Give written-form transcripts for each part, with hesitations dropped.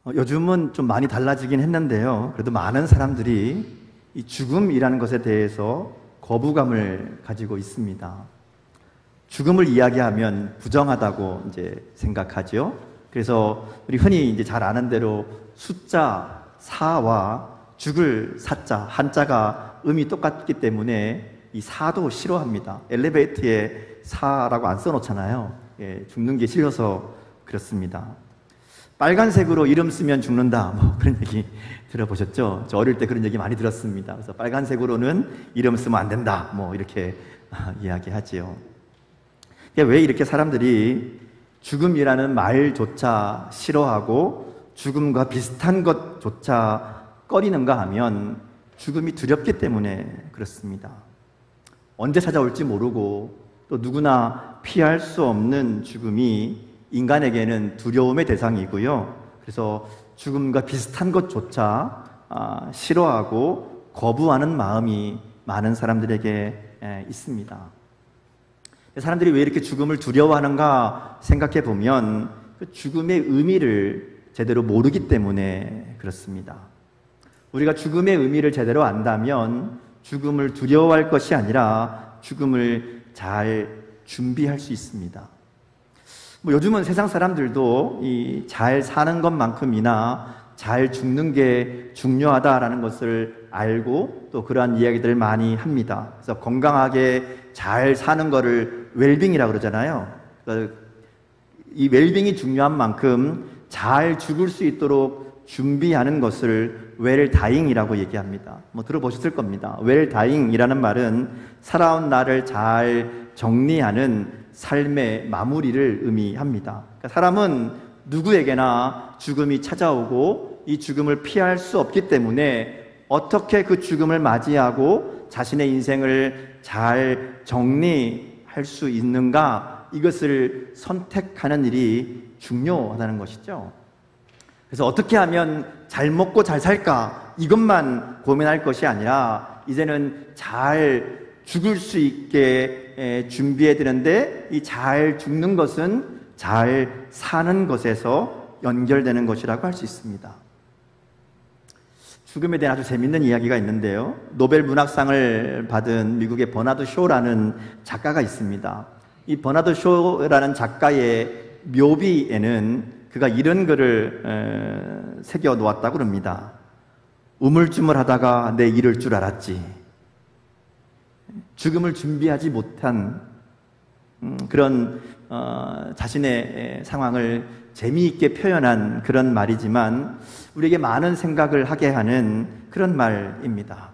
요즘은 좀 많이 달라지긴 했는데요. 그래도 많은 사람들이 이 죽음이라는 것에 대해서 거부감을 가지고 있습니다. 죽음을 이야기하면 부정하다고 이제 생각하죠. 그래서 우리 흔히 이제 잘 아는 대로 숫자 4와 죽을 사자, 한자가 음이 똑같기 때문에 이 4도 싫어합니다. 엘리베이터에 4라고 안 써놓잖아요. 죽는 게 싫어서 그렇습니다. 빨간색으로 이름 쓰면 죽는다, 뭐 그런 얘기 들어보셨죠? 저 어릴 때 그런 얘기 많이 들었습니다. 그래서 빨간색으로는 이름 쓰면 안 된다, 뭐 이렇게 이야기하지요. 왜 이렇게 사람들이 죽음이라는 말조차 싫어하고 죽음과 비슷한 것조차 꺼리는가 하면 죽음이 두렵기 때문에 그렇습니다. 언제 찾아올지 모르고 또 누구나 피할 수 없는 죽음이 인간에게는 두려움의 대상이고요. 그래서 죽음과 비슷한 것조차 싫어하고 거부하는 마음이 많은 사람들에게 있습니다. 사람들이 왜 이렇게 죽음을 두려워하는가 생각해 보면 그 죽음의 의미를 제대로 모르기 때문에 그렇습니다. 우리가 죽음의 의미를 제대로 안다면 죽음을 두려워할 것이 아니라 죽음을 잘 준비할 수 있습니다. 요즘은 세상 사람들도 이 잘 사는 것만큼이나 잘 죽는 게 중요하다라는 것을 알고 또 그러한 이야기들을 많이 합니다. 그래서 건강하게 잘 사는 거를 웰빙이라고 그러잖아요. 그러니까 이 웰빙이 중요한 만큼 잘 죽을 수 있도록 준비하는 것을 웰다잉이라고 얘기합니다. 들어보셨을 겁니다. 웰다잉이라는 말은 살아온 나를 잘 정리하는 삶의 마무리를 의미합니다. 그러니까 사람은 누구에게나 죽음이 찾아오고 이 죽음을 피할 수 없기 때문에 어떻게 그 죽음을 맞이하고 자신의 인생을 잘 정리할 수 있는가, 이것을 선택하는 일이 중요하다는 것이죠. 그래서 어떻게 하면 잘 먹고 잘 살까, 이것만 고민할 것이 아니라 이제는 잘 죽을 수 있게 준비해야 되는데, 이 잘 죽는 것은 잘 사는 것에서 연결되는 것이라고 할 수 있습니다. 죽음에 대한 아주 재밌는 이야기가 있는데요. 노벨 문학상을 받은 미국의 버나드 쇼라는 작가가 있습니다. 이 버나드 쇼라는 작가의 묘비에는 그가 이런 글을 새겨 놓았다고 합니다. 우물쭈물하다가 내 이럴 줄 알았지. 죽음을 준비하지 못한 그런 자신의 상황을 재미있게 표현한 그런 말이지만 우리에게 많은 생각을 하게 하는 그런 말입니다.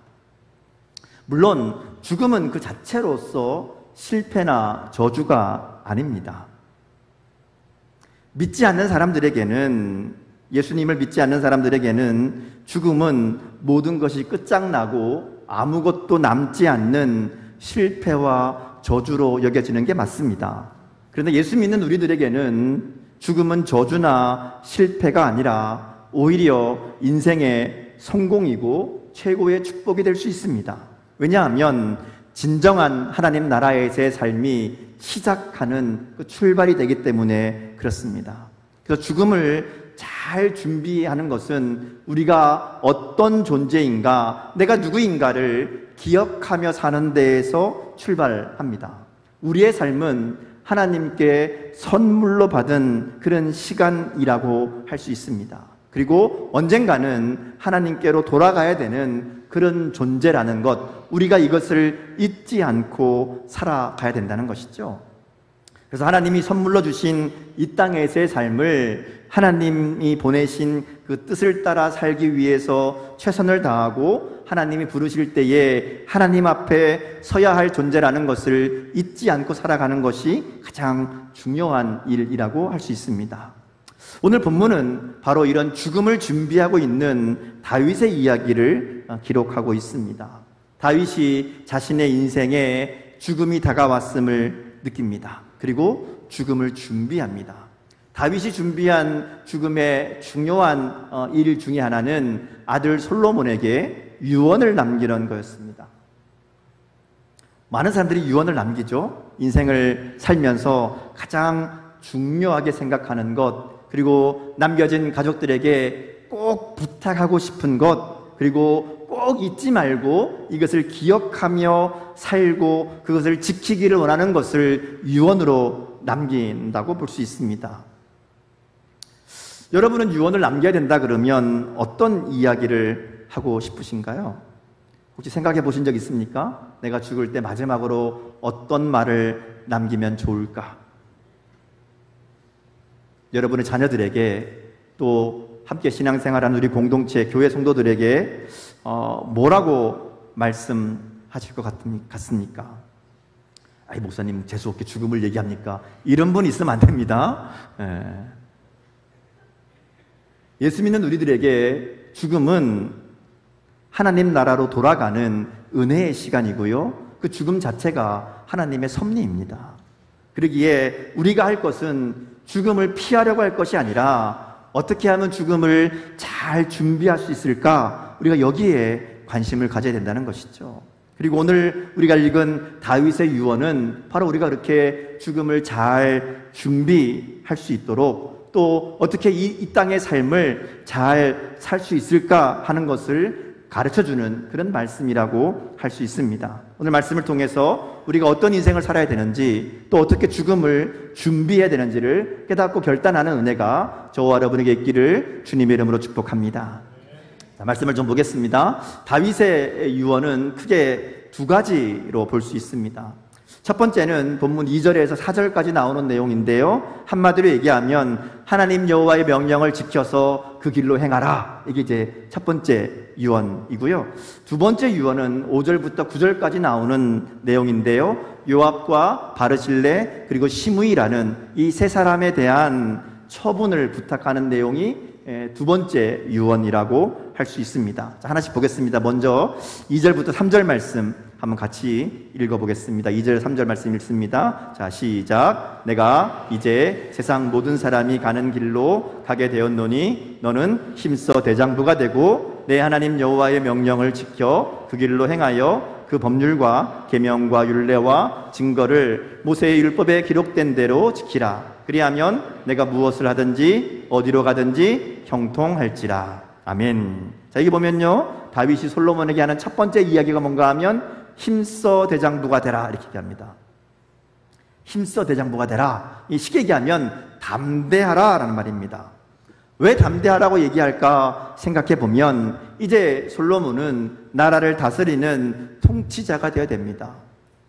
물론 죽음은 그 자체로서 실패나 저주가 아닙니다. 믿지 않는 사람들에게는, 예수님을 믿지 않는 사람들에게는 죽음은 모든 것이 끝장나고 아무것도 남지 않는 실패와 저주로 여겨지는 게 맞습니다. 그런데 예수 믿는 우리들에게는 죽음은 저주나 실패가 아니라 오히려 인생의 성공이고 최고의 축복이 될 수 있습니다. 왜냐하면 진정한 하나님 나라에서의 삶이 시작하는 그 출발이 되기 때문에 그렇습니다. 그래서 죽음을 잘 준비하는 것은 우리가 어떤 존재인가, 내가 누구인가를 기억하며 사는 데에서 출발합니다. 우리의 삶은 하나님께 선물로 받은 그런 시간이라고 할 수 있습니다. 그리고 언젠가는 하나님께로 돌아가야 되는 그런 존재라는 것, 우리가 이것을 잊지 않고 살아가야 된다는 것이죠. 그래서 하나님이 선물로 주신 이 땅에서의 삶을 하나님이 보내신 그 뜻을 따라 살기 위해서 최선을 다하고 하나님이 부르실 때에 하나님 앞에 서야 할 존재라는 것을 잊지 않고 살아가는 것이 가장 중요한 일이라고 할 수 있습니다. 오늘 본문은 바로 이런 죽음을 준비하고 있는 다윗의 이야기를 기록하고 있습니다. 다윗이 자신의 인생에 죽음이 다가왔음을 느낍니다. 그리고 죽음을 준비합니다. 다윗이 준비한 죽음의 중요한 일 중에 하나는 아들 솔로몬에게 유언을 남기는 거였습니다. 많은 사람들이 유언을 남기죠. 인생을 살면서 가장 중요하게 생각하는 것, 그리고 남겨진 가족들에게 꼭 부탁하고 싶은 것, 그리고 꼭 잊지 말고 이것을 기억하며 살고 그것을 지키기를 원하는 것을 유언으로 남긴다고 볼 수 있습니다. 여러분은 유언을 남겨야 된다 그러면 어떤 이야기를 하고 싶으신가요? 혹시 생각해 보신 적 있습니까? 내가 죽을 때 마지막으로 어떤 말을 남기면 좋을까? 여러분의 자녀들에게 또 함께 신앙생활하는 우리 공동체 교회 성도들에게 뭐라고 말씀하실 것 같습니까? 아이, 목사님 재수없게 죽음을 얘기합니까? 이런 분 있으면 안 됩니다. 예수 믿는 우리들에게 죽음은 하나님 나라로 돌아가는 은혜의 시간이고요, 그 죽음 자체가 하나님의 섭리입니다. 그러기에 우리가 할 것은 죽음을 피하려고 할 것이 아니라 어떻게 하면 죽음을 잘 준비할 수 있을까, 우리가 여기에 관심을 가져야 된다는 것이죠. 그리고 오늘 우리가 읽은 다윗의 유언은 바로 우리가 그렇게 죽음을 잘 준비할 수 있도록, 또 어떻게 이 땅의 삶을 잘 살 수 있을까 하는 것을 가르쳐주는 그런 말씀이라고 할 수 있습니다. 오늘 말씀을 통해서 우리가 어떤 인생을 살아야 되는지, 또 어떻게 죽음을 준비해야 되는지를 깨닫고 결단하는 은혜가 저와 여러분에게 있기를 주님의 이름으로 축복합니다. 자, 말씀을 좀 보겠습니다. 다윗의 유언은 크게 두 가지로 볼 수 있습니다. 첫 번째는 본문 2절에서 4절까지 나오는 내용인데요, 한마디로 얘기하면 하나님 여호와의 명령을 지켜서 그 길로 행하라, 이게 이제 첫 번째 유언이고요. 두 번째 유언은 5절부터 9절까지 나오는 내용인데요, 요압과 바르실레 그리고 시므이라는 이 세 사람에 대한 처분을 부탁하는 내용이 두 번째 유언이라고 할 수 있습니다. 자, 하나씩 보겠습니다. 먼저 2절부터 3절 말씀 한번 같이 읽어보겠습니다. 2절 3절 말씀 읽습니다. 자, 시작. 내가 이제 세상 모든 사람이 가는 길로 가게 되었노니 너는 힘써 대장부가 되고 내 하나님 여호와의 명령을 지켜 그 길로 행하여 그 법률과 계명과 율례와 증거를 모세의 율법에 기록된 대로 지키라. 그리하면 내가 무엇을 하든지 어디로 가든지 형통할지라. 아멘. 자, 여기 보면요, 다윗이 솔로몬에게 하는 첫 번째 이야기가 뭔가 하면 힘써 대장부가 되라, 이렇게 얘기합니다. 힘써 대장부가 되라. 이 쉽게 얘기하면 담대하라 라는 말입니다. 왜 담대하라고 얘기할까 생각해 보면 이제 솔로몬은 나라를 다스리는 통치자가 되어야 됩니다.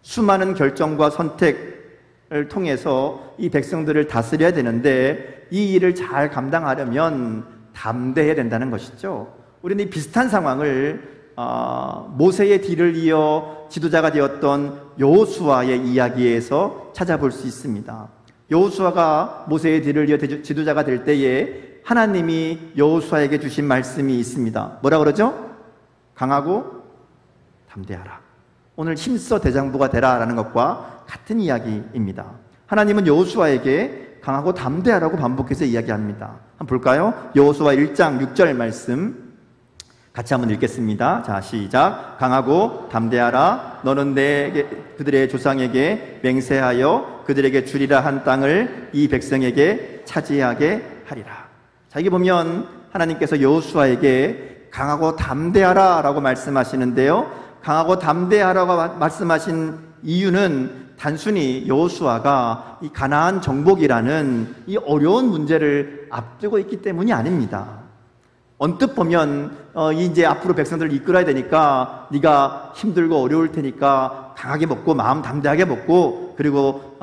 수많은 결정과 선택을 통해서 이 백성들을 다스려야 되는데 이 일을 잘 감당하려면 담대해야 된다는 것이죠. 우리는 이 비슷한 상황을 모세의 뒤를 이어 지도자가 되었던 여호수아의 이야기에서 찾아볼 수 있습니다. 여호수아가 모세의 뒤를 이어 지도자가 될 때에 하나님이 여호수아에게 주신 말씀이 있습니다. 뭐라 그러죠? 강하고 담대하라. 오늘 힘써 대장부가 되라 라는 것과 같은 이야기입니다. 하나님은 여호수아에게 강하고 담대하라고 반복해서 이야기합니다. 한번 볼까요? 여호수아 1장 6절 말씀 같이 한번 읽겠습니다. 자, 시작. 강하고 담대하라. 너는 그들의 조상에게 맹세하여 그들에게 주리라 한 땅을 이 백성에게 차지하게 하리라. 자, 여기 보면 하나님께서 여호수아에게 강하고 담대하라 라고 말씀하시는데요, 강하고 담대하라고 말씀하신 이유는 단순히 여호수아가 이 가나안 정복이라는 이 어려운 문제를 앞두고 있기 때문이 아닙니다. 언뜻 보면 이제 앞으로 백성들을 이끌어야 되니까 네가 힘들고 어려울 테니까 강하게 먹고 마음 담대하게 먹고 그리고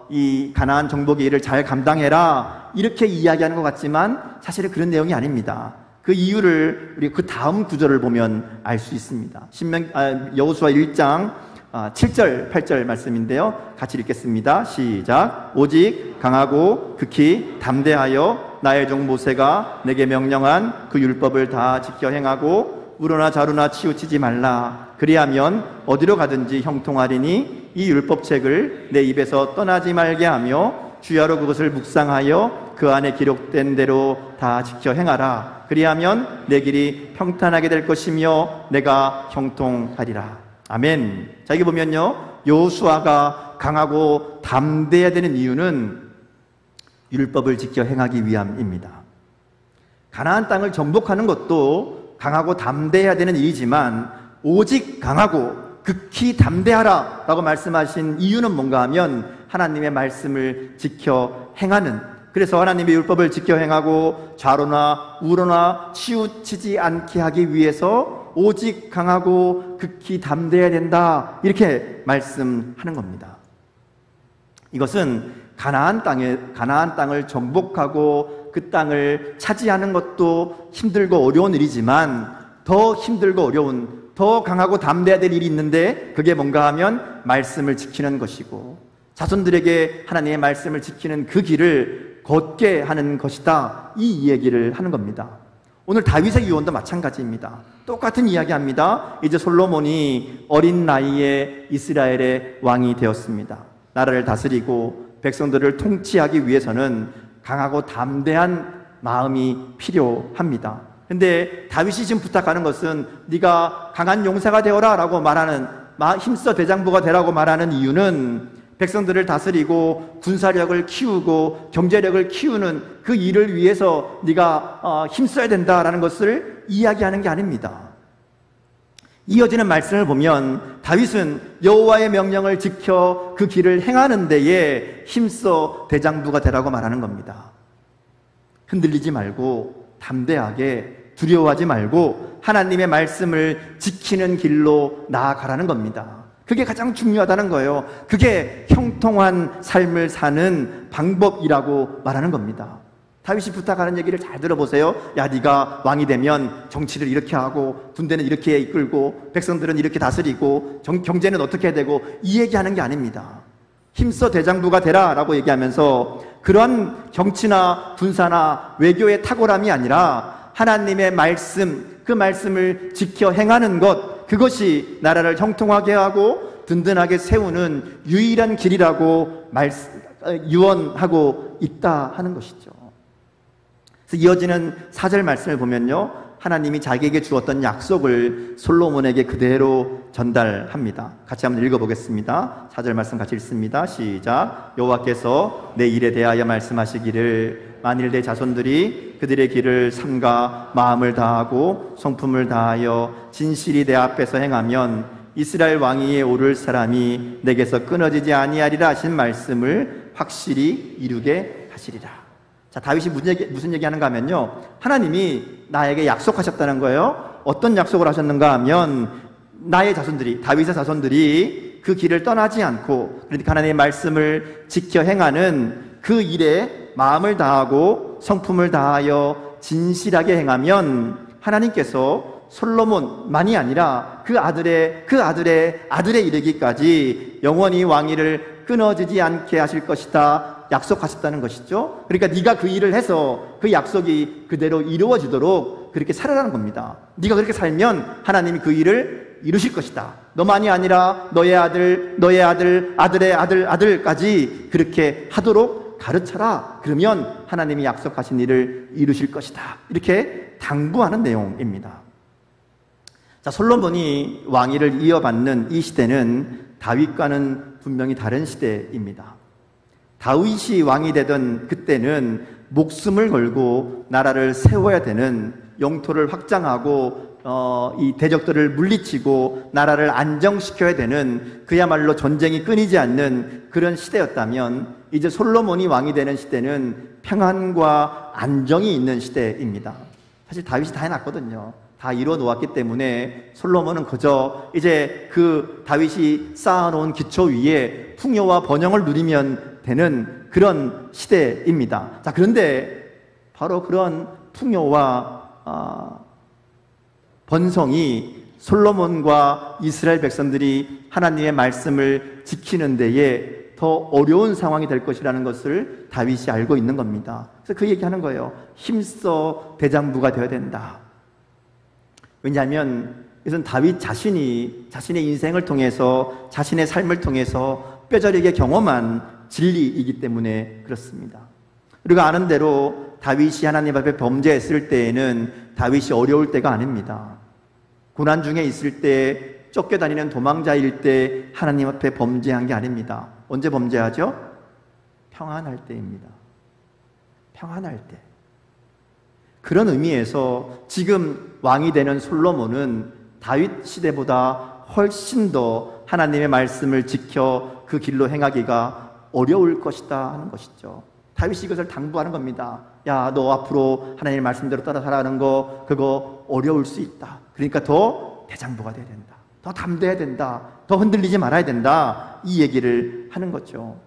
이 가나안 정복의 일을 잘 감당해라, 이렇게 이야기하는 것 같지만 사실은 그런 내용이 아닙니다. 그 이유를 우리 그 다음 구절을 보면 알 수 있습니다. 여호수아 1장 7절 8절 말씀인데요, 같이 읽겠습니다. 시작. 오직 강하고 극히 담대하여 나의 종 모세가 내게 명령한 그 율법을 다 지켜 행하고 우로나 자루나 치우치지 말라. 그리하면 어디로 가든지 형통하리니 이 율법책을 내 입에서 떠나지 말게 하며 주야로 그것을 묵상하여 그 안에 기록된 대로 다 지켜 행하라. 그리하면 내 길이 평탄하게 될 것이며 내가 형통하리라. 아멘. 자, 여기 보면요, 여호수아가 강하고 담대해야 되는 이유는 율법을 지켜 행하기 위함입니다. 가나안 땅을 정복하는 것도 강하고 담대해야 되는 일이지만 오직 강하고 극히 담대하라 라고 말씀하신 이유는 뭔가 하면 하나님의 말씀을 지켜 행하는, 그래서 하나님의 율법을 지켜 행하고 좌로나 우로나 치우치지 않게 하기 위해서 오직 강하고 극히 담대해야 된다, 이렇게 말씀하는 겁니다. 이것은 가나안 땅을 정복하고 그 땅을 차지하는 것도 힘들고 어려운 일이지만 더 힘들고 어려운, 더 강하고 담대해야 될 일이 있는데 그게 뭔가 하면 말씀을 지키는 것이고 자손들에게 하나님의 말씀을 지키는 그 길을 걷게 하는 것이다, 이 얘기를 하는 겁니다. 오늘 다윗의 유언도 마찬가지입니다. 똑같은 이야기합니다. 이제 솔로몬이 어린 나이에 이스라엘의 왕이 되었습니다. 나라를 다스리고 백성들을 통치하기 위해서는 강하고 담대한 마음이 필요합니다. 근데 다윗이 지금 부탁하는 것은 네가 강한 용사가 되어라 라고 말하는, 힘써 대장부가 되라고 말하는 이유는 백성들을 다스리고 군사력을 키우고 경제력을 키우는 그 일을 위해서 네가 힘써야 된다라는 것을 이야기하는 게 아닙니다. 이어지는 말씀을 보면 다윗은 여호와의 명령을 지켜 그 길을 행하는 데에 힘써 대장부가 되라고 말하는 겁니다. 흔들리지 말고 담대하게, 두려워하지 말고 하나님의 말씀을 지키는 길로 나아가라는 겁니다. 그게 가장 중요하다는 거예요. 그게 형통한 삶을 사는 방법이라고 말하는 겁니다. 다윗이 부탁하는 얘기를 잘 들어보세요. 야, 네가 왕이 되면 정치를 이렇게 하고 군대는 이렇게 이끌고 백성들은 이렇게 다스리고 경제는 어떻게 되고, 이 얘기하는 게 아닙니다. 힘써 대장부가 되라 라고 얘기하면서 그런 정치나 군사나 외교의 탁월함이 아니라 하나님의 말씀, 그 말씀을 지켜 행하는 것, 그것이 나라를 형통하게 하고 든든하게 세우는 유일한 길이라고 유언하고 있다 하는 것이죠. 그래서 이어지는 4절 말씀을 보면요, 하나님이 자기에게 주었던 약속을 솔로몬에게 그대로 전달합니다. 같이 한번 읽어보겠습니다. 4절 말씀 같이 읽습니다. 시작. 여호와께서 내 일에 대하여 말씀하시기를 만일 내 자손들이 그들의 길을 삼가 마음을 다하고 성품을 다하여 진실이 내 앞에서 행하면 이스라엘 왕위에 오를 사람이 내게서 끊어지지 아니하리라 하신 말씀을 확실히 이루게 하시리라. 자, 다윗이 무슨 얘기하는가 하면요, 하나님이 나에게 약속하셨다는 거예요. 어떤 약속을 하셨는가 하면 나의 자손들이, 다윗의 자손들이 그 길을 떠나지 않고, 그러니까 하나님의 말씀을 지켜 행하는 그 일에 마음을 다하고 성품을 다하여 진실하게 행하면 하나님께서 솔로몬만이 아니라 그 아들의 아들에 이르기까지 영원히 왕위를 끊어지지 않게 하실 것이다 약속하셨다는 것이죠. 그러니까 네가 그 일을 해서 그 약속이 그대로 이루어지도록 그렇게 살아라는 겁니다. 네가 그렇게 살면 하나님이 그 일을 이루실 것이다. 너만이 아니라 너의 아들, 너의 아들, 아들의 아들, 아들까지 그렇게 하도록 가르쳐라. 그러면 하나님이 약속하신 일을 이루실 것이다. 이렇게 당부하는 내용입니다. 자, 솔로몬이 왕위를 이어받는 이 시대는 다윗과는 분명히 다른 시대입니다. 다윗이 왕이 되던 그때는 목숨을 걸고 나라를 세워야 되는, 영토를 확장하고 이 대적들을 물리치고 나라를 안정시켜야 되는, 그야말로 전쟁이 끊이지 않는 그런 시대였다면 이제 솔로몬이 왕이 되는 시대는 평안과 안정이 있는 시대입니다. 사실 다윗이 다 해놨거든요. 다 이루어 놓았기 때문에 솔로몬은 그저 이제 그 다윗이 쌓아놓은 기초 위에 풍요와 번영을 누리면 되는 그런 시대입니다. 자, 그런데 바로 그런 풍요와 번성이 솔로몬과 이스라엘 백성들이 하나님의 말씀을 지키는 데에 더 어려운 상황이 될 것이라는 것을 다윗이 알고 있는 겁니다. 그래서 그 얘기하는 거예요. 힘써 대장부가 되어야 된다. 왜냐하면 이것은 다윗 자신이 자신의 인생을 통해서, 자신의 삶을 통해서 뼈저리게 경험한 진리이기 때문에 그렇습니다. 우리가 아는 대로 다윗이 하나님 앞에 범죄했을 때에는 다윗이 어려울 때가 아닙니다. 고난 중에 있을 때, 쫓겨다니는 도망자일 때 하나님 앞에 범죄한 게 아닙니다. 언제 범죄하죠? 평안할 때입니다. 평안할 때. 그런 의미에서 지금 왕이 되는 솔로몬은 다윗 시대보다 훨씬 더 하나님의 말씀을 지켜 그 길로 행하기가 어려울 것이다 하는 것이죠. 다윗이 이것을 당부하는 겁니다. 야, 너 앞으로 하나님의 말씀대로 따라 살아가는 거 그거 어려울 수 있다. 그러니까 더 대장부가 돼야 된다. 더 담대해야 된다. 더 흔들리지 말아야 된다. 이 얘기를 하는 거죠.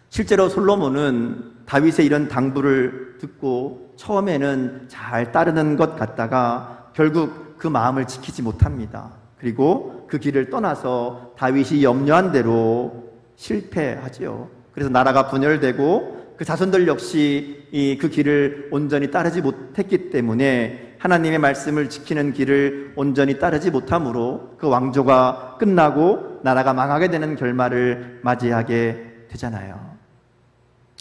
실제로 솔로몬은 다윗의 이런 당부를 듣고 처음에는 잘 따르는 것 같다가 결국 그 마음을 지키지 못합니다. 그리고 그 길을 떠나서 다윗이 염려한 대로 실패하지요. 그래서 나라가 분열되고 그 자손들 역시 그 길을 온전히 따르지 못했기 때문에 하나님의 말씀을 지키는 길을 온전히 따르지 못함으로 그 왕조가 끝나고 나라가 망하게 되는 결말을 맞이하게 되잖아요.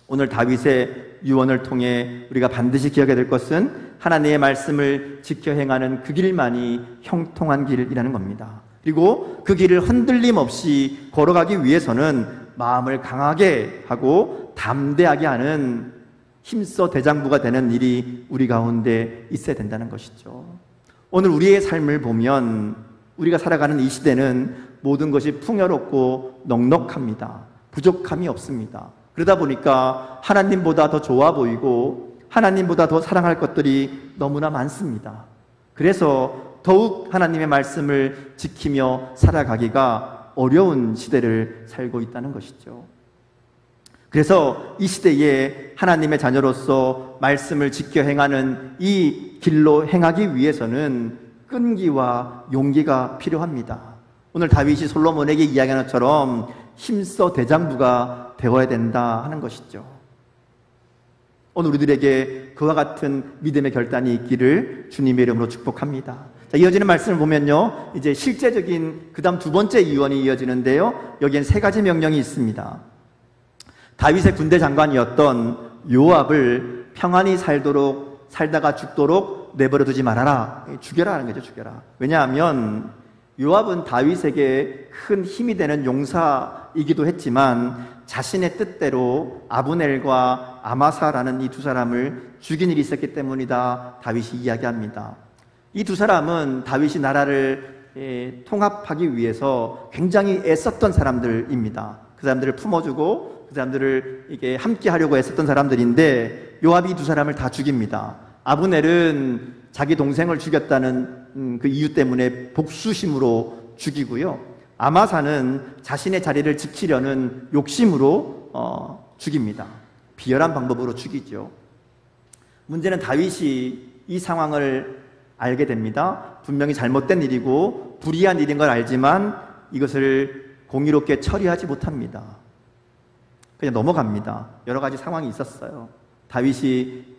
오늘 다윗의 유언을 통해 우리가 반드시 기억해야 될 것은 하나님의 말씀을 지켜 행하는 그 길만이 형통한 길이라는 겁니다. 그리고 그 길을 흔들림 없이 걸어가기 위해서는 마음을 강하게 하고 담대하게 하는 힘써 대장부가 되는 일이 우리 가운데 있어야 된다는 것이죠. 오늘 우리의 삶을 보면 우리가 살아가는 이 시대는 모든 것이 풍요롭고 넉넉합니다. 부족함이 없습니다. 그러다 보니까 하나님보다 더 좋아 보이고 하나님보다 더 사랑할 것들이 너무나 많습니다. 그래서 더욱 하나님의 말씀을 지키며 살아가기가 어려운 시대를 살고 있다는 것이죠. 그래서 이 시대에 하나님의 자녀로서 말씀을 지켜 행하는 이 길로 행하기 위해서는 끈기와 용기가 필요합니다. 오늘 다윗이 솔로몬에게 이야기한 것처럼 힘써 대장부가 되어야 된다 하는 것이죠. 오늘 우리들에게 그와 같은 믿음의 결단이 있기를 주님의 이름으로 축복합니다. 자, 이어지는 말씀을 보면요, 이제 실제적인 그 다음 두 번째 유언이 이어지는데요, 여기엔 세 가지 명령이 있습니다. 다윗의 군대 장관이었던 요압을 평안히 살다가 죽도록 내버려 두지 말아라. 죽여라 하는 거죠. 죽여라. 왜냐하면 요압은 다윗에게 큰 힘이 되는 용사이기도 했지만 자신의 뜻대로 아브넬과 아마사라는 이 두 사람을 죽인 일이 있었기 때문이다, 다윗이 이야기합니다. 이 두 사람은 다윗이 나라를 통합하기 위해서 굉장히 애썼던 사람들입니다. 그 사람들을 품어주고 그 사람들을 이게 함께 하려고 애썼던 사람들인데 요압이 이 두 사람을 다 죽입니다. 아브넬은 자기 동생을 죽였다는 그 이유 때문에 복수심으로 죽이고요. 아마사는 자신의 자리를 지키려는 욕심으로 죽입니다. 비열한 방법으로 죽이죠. 문제는 다윗이 이 상황을 알게 됩니다. 분명히 잘못된 일이고 불의한 일인 걸 알지만 이것을 공의롭게 처리하지 못합니다. 그냥 넘어갑니다. 여러 가지 상황이 있었어요. 다윗이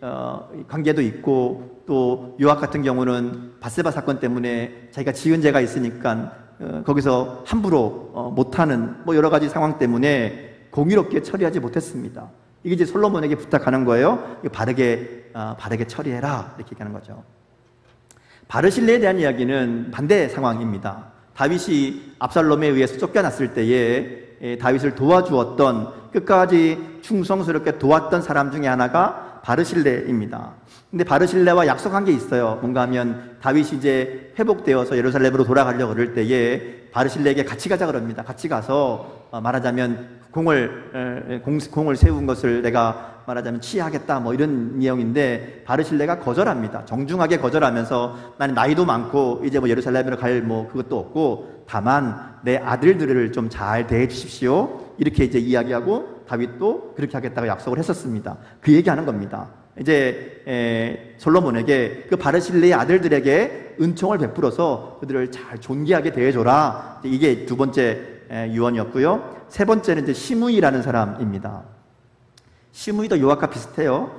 관계도 있고 또 요압 같은 경우는 밧세바 사건 때문에 자기가 지은 죄가 있으니까 거기서 함부로 못하는 여러 가지 상황 때문에 공의롭게 처리하지 못했습니다. 이게 이제 솔로몬에게 부탁하는 거예요. 이거 바르게 처리해라, 이렇게 얘기하는 거죠. 바르실레에 대한 이야기는 반대 상황입니다. 다윗이 압살롬에 의해서 쫓겨났을 때에 다윗을 도와주었던, 끝까지 충성스럽게 도왔던 사람 중에 하나가 바르실레입니다. 근데 바르실레와 약속한 게 있어요. 뭔가 하면 다윗이 이제 회복되어서 예루살렘으로 돌아가려고 그럴 때에 바르실레에게 같이 가자 그럽니다. 같이 가서 말하자면 공을 세운 것을 내가 말하자면 취하겠다, 이런 내용인데 바르실레가 거절합니다. 정중하게 거절하면서 나는 나이도 많고 이제 예루살렘으로 갈 그것도 없고 다만 내 아들들을 좀 잘 대해 주십시오, 이렇게 이제 이야기하고 다윗도 그렇게 하겠다고 약속을 했었습니다. 그 얘기하는 겁니다. 이제 솔로몬에게 그 바르실레의 아들들에게 은총을 베풀어서 그들을 잘 존귀하게 대해줘라. 이게 두 번째 유언이었고요. 세 번째는 이제 시므이라는 사람입니다. 시므이도 요압과 비슷해요.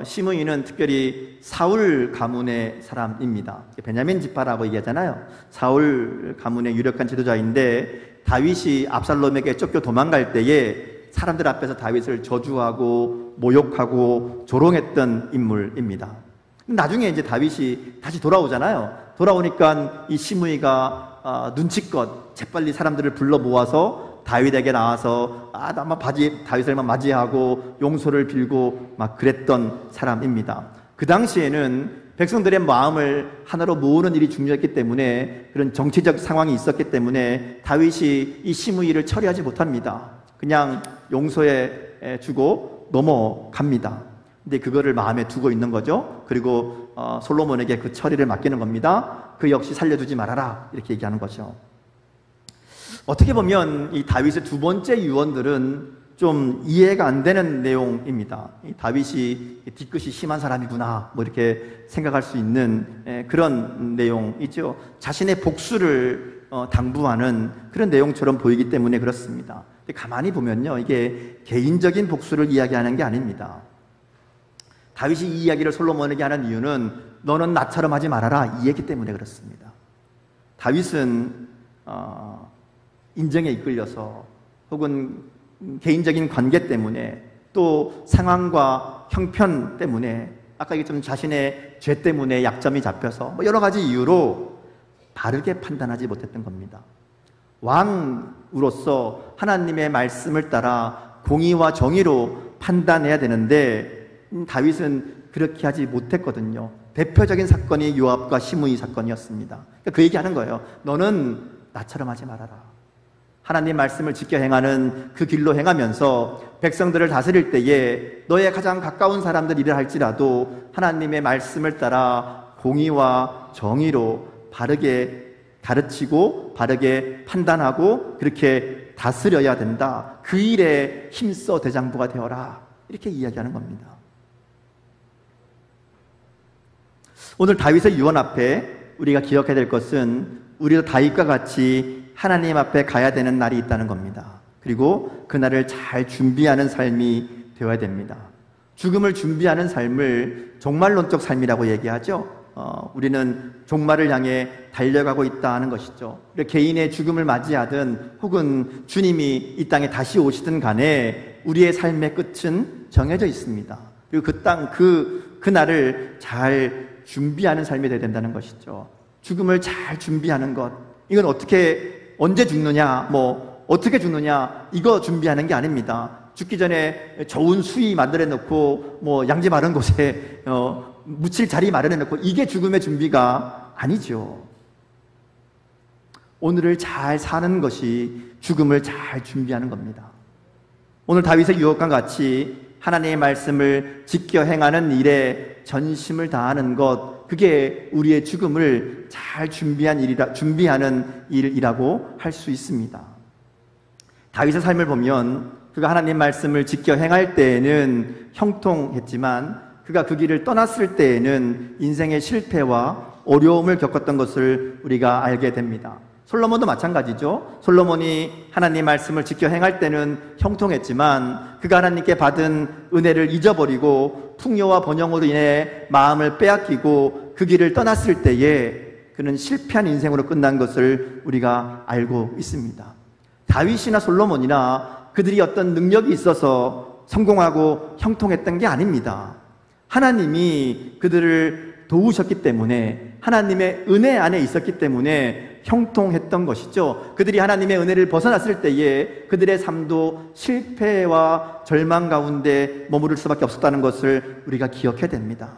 시므이는 특별히 사울 가문의 사람입니다. 베냐민 지파라고 얘기하잖아요. 사울 가문의 유력한 지도자인데 다윗이 압살롬에게 쫓겨 도망갈 때에 사람들 앞에서 다윗을 저주하고 모욕하고 조롱했던 인물입니다. 나중에 이제 다윗이 다시 돌아오잖아요. 돌아오니까 이 시므이가 눈치껏 재빨리 사람들을 불러 모아서 다윗에게 나와서 다윗을만 맞이하고 용서를 빌고 막 그랬던 사람입니다. 그 당시에는 백성들의 마음을 하나로 모으는 일이 중요했기 때문에, 그런 정치적 상황이 있었기 때문에 다윗이 이 시므이를 처리하지 못합니다. 그냥 용서해 주고 넘어갑니다. 근데 그거를 마음에 두고 있는 거죠. 그리고 솔로몬에게 그 처리를 맡기는 겁니다. 그 역시 살려두지 말아라, 이렇게 얘기하는 거죠. 어떻게 보면 이 다윗의 두 번째 유언들은 좀 이해가 안 되는 내용입니다. 이 다윗이 뒤끝이 심한 사람이구나, 뭐 이렇게 생각할 수 있는 그런 내용이죠. 자신의 복수를 당부하는 그런 내용처럼 보이기 때문에 그렇습니다. 근데 가만히 보면요, 이게 개인적인 복수를 이야기하는 게 아닙니다. 다윗이 이 이야기를 솔로몬에게 하는 이유는 너는 나처럼 하지 말아라, 이 얘기 때문에 그렇습니다. 다윗은 인정에 이끌려서, 혹은 개인적인 관계 때문에, 또 상황과 형편 때문에, 아까 얘기했지만 자신의 죄 때문에 약점이 잡혀서 여러 가지 이유로 바르게 판단하지 못했던 겁니다. 왕으로서 하나님의 말씀을 따라 공의와 정의로 판단해야 되는데 다윗은 그렇게 하지 못했거든요. 대표적인 사건이 요압과 시므이 사건이었습니다. 그러니까 그 얘기하는 거예요. 너는 나처럼 하지 말아라. 하나님 말씀을 지켜 행하는 그 길로 행하면서 백성들을 다스릴 때에 너의 가장 가까운 사람들 일을 할지라도 하나님의 말씀을 따라 공의와 정의로 바르게 가르치고 바르게 판단하고 그렇게 다스려야 된다. 그 일에 힘써 대장부가 되어라, 이렇게 이야기하는 겁니다. 오늘 다윗의 유언 앞에 우리가 기억해야 될 것은, 우리도 다윗과 같이 하나님 앞에 가야 되는 날이 있다는 겁니다. 그리고 그날을 잘 준비하는 삶이 되어야 됩니다. 죽음을 준비하는 삶을 종말론적 삶이라고 얘기하죠. 우리는 종말을 향해 달려가고 있다는 것이죠. 개인의 죽음을 맞이하든 혹은 주님이 이 땅에 다시 오시든 간에 우리의 삶의 끝은 정해져 있습니다. 그리고 그 날을 잘 준비하는 삶이 되어야 된다는 것이죠. 죽음을 잘 준비하는 것, 이건 언제 죽느냐, 어떻게 죽느냐, 이거 준비하는 게 아닙니다. 죽기 전에 좋은 수위 만들어 놓고, 양지 마른 곳에, 묻힐 자리 마련해 놓고, 이게 죽음의 준비가 아니죠. 오늘을 잘 사는 것이 죽음을 잘 준비하는 겁니다. 오늘 다윗의 유언과 같이 하나님의 말씀을 지켜 행하는 일에 전심을 다하는 것, 그게 우리의 죽음을 잘 준비하는 일이라고 할 수 있습니다. 다윗의 삶을 보면 그가 하나님 말씀을 지켜 행할 때에는 형통했지만 그가 그 길을 떠났을 때에는 인생의 실패와 어려움을 겪었던 것을 우리가 알게 됩니다. 솔로몬도 마찬가지죠. 솔로몬이 하나님 말씀을 지켜 행할 때는 형통했지만 그가 하나님께 받은 은혜를 잊어버리고 풍요와 번영으로 인해 마음을 빼앗기고 그 길을 떠났을 때에 그는 실패한 인생으로 끝난 것을 우리가 알고 있습니다. 다윗이나 솔로몬이나 그들이 어떤 능력이 있어서 성공하고 형통했던 게 아닙니다. 하나님이 그들을 도우셨기 때문에, 하나님의 은혜 안에 있었기 때문에 형통했던 것이죠. 그들이 하나님의 은혜를 벗어났을 때에 그들의 삶도 실패와 절망 가운데 머무를 수밖에 없었다는 것을 우리가 기억해야 됩니다.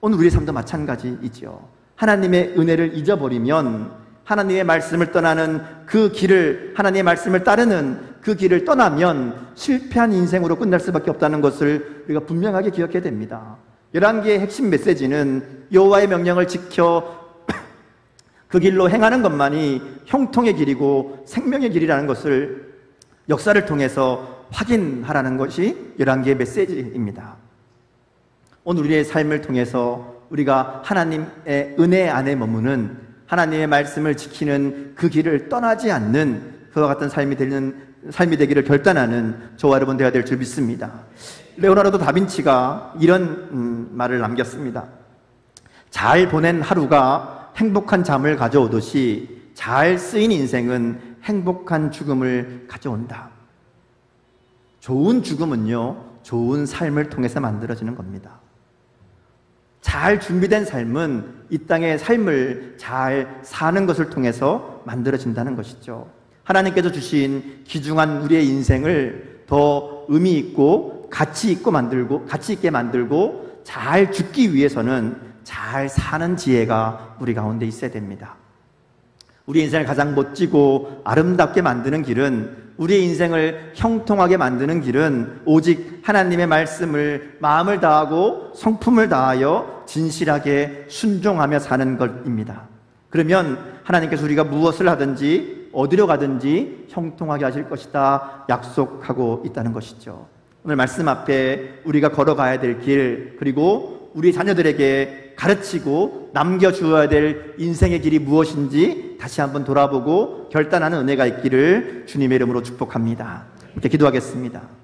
오늘 우리의 삶도 마찬가지이죠. 하나님의 은혜를 잊어버리면, 하나님의 말씀을 떠나는 그 길을, 하나님의 말씀을 따르는 그 길을 떠나면 실패한 인생으로 끝날 수밖에 없다는 것을 우리가 분명하게 기억해야 됩니다. 열왕기의 핵심 메시지는 여호와의 명령을 지켜 그 길로 행하는 것만이 형통의 길이고 생명의 길이라는 것을 역사를 통해서 확인하라는 것이 열왕기의 메시지입니다. 오늘 우리의 삶을 통해서 우리가 하나님의 은혜 안에 머무는, 하나님의 말씀을 지키는 그 길을 떠나지 않는 그와 같은 삶이 되기를 결단하는 저와 여러분 되어야 될 줄 믿습니다. 레오나르도 다빈치가 이런 말을 남겼습니다. 잘 보낸 하루가 행복한 잠을 가져오듯이 잘 쓰인 인생은 행복한 죽음을 가져온다. 좋은 죽음은요, 좋은 삶을 통해서 만들어지는 겁니다. 잘 준비된 삶은 이 땅의 삶을 잘 사는 것을 통해서 만들어진다는 것이죠. 하나님께서 주신 귀중한 우리의 인생을 더 의미 있고 가치 있게 만들고 잘 죽기 위해서는 잘 사는 지혜가 우리 가운데 있어야 됩니다. 우리 인생을 가장 멋지고 아름답게 만드는 길은, 우리의 인생을 형통하게 만드는 길은 오직 하나님의 말씀을 마음을 다하고 성품을 다하여 진실하게 순종하며 사는 것입니다. 그러면 하나님께서 우리가 무엇을 하든지 어디로 가든지 형통하게 하실 것이다 약속하고 있다는 것이죠. 오늘 말씀 앞에 우리가 걸어가야 될 길, 그리고 우리 자녀들에게 가르치고 남겨주어야 될 인생의 길이 무엇인지 다시 한번 돌아보고 결단하는 은혜가 있기를 주님의 이름으로 축복합니다. 이렇게 기도하겠습니다.